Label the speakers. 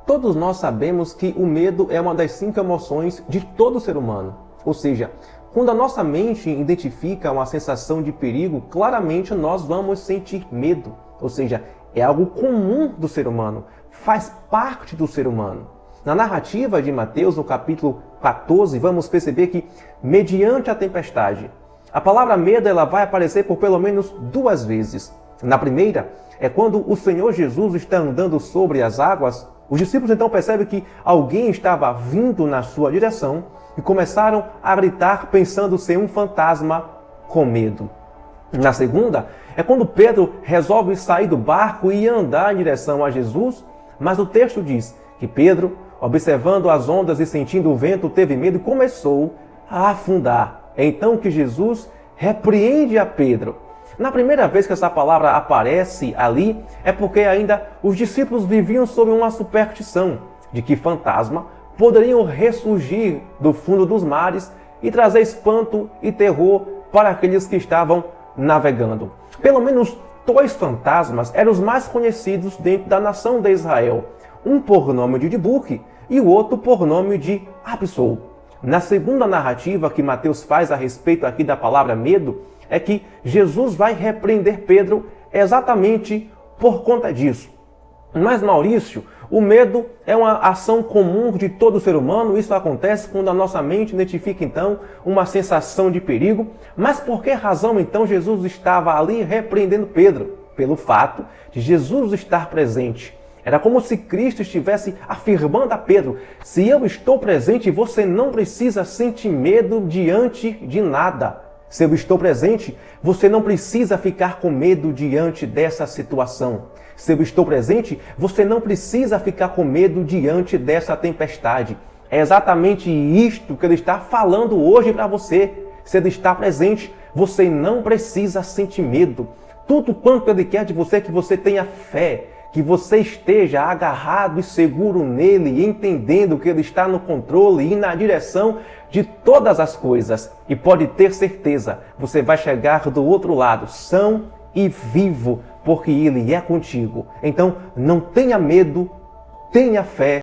Speaker 1: Todos nós sabemos que o medo é uma das 5 emoções de todo ser humano. Ou seja, quando a nossa mente identifica uma sensação de perigo, claramente nós vamos sentir medo. Ou seja, é algo comum do ser humano, faz parte do ser humano. Na narrativa de Mateus, no capítulo 14, vamos perceber que, mediante a tempestade, a palavra medo ela vai aparecer por pelo menos 2 vezes. Na primeira, é quando o Senhor Jesus está andando sobre as águas. Os discípulos então percebem que alguém estava vindo na sua direção e começaram a gritar pensando ser um fantasma com medo. Na segunda, é quando Pedro resolve sair do barco e andar em direção a Jesus, mas o texto diz que Pedro, observando as ondas e sentindo o vento, teve medo e começou a afundar. É então que Jesus repreende a Pedro. Na primeira vez que essa palavra aparece ali, é porque ainda os discípulos viviam sob uma superstição de que fantasma poderiam ressurgir do fundo dos mares e trazer espanto e terror para aqueles que estavam navegando. Pelo menos 2 fantasmas eram os mais conhecidos dentro da nação de Israel. Um por nome de Dibuque e o outro por nome de Absol. Na segunda narrativa que Mateus faz a respeito aqui da palavra medo, é que Jesus vai repreender Pedro exatamente por conta disso. Mas, Maurício, o medo é uma ação comum de todo ser humano. Isso acontece quando a nossa mente identifica, então, uma sensação de perigo. Mas por que razão, então, Jesus estava ali repreendendo Pedro? Pelo fato de Jesus estar presente. Era como se Cristo estivesse afirmando a Pedro: se eu estou presente, você não precisa sentir medo diante de nada. Se eu estou presente, você não precisa ficar com medo diante dessa situação. Se eu estou presente, você não precisa ficar com medo diante dessa tempestade. É exatamente isto que ele está falando hoje para você. Se ele está presente, você não precisa sentir medo. Tudo quanto ele quer de você é que você tenha fé, que você esteja agarrado e seguro nele, entendendo que ele está no controle e na direção de todas as coisas. E pode ter certeza, você vai chegar do outro lado, são e vivo, porque ele é contigo. Então, não tenha medo, tenha fé.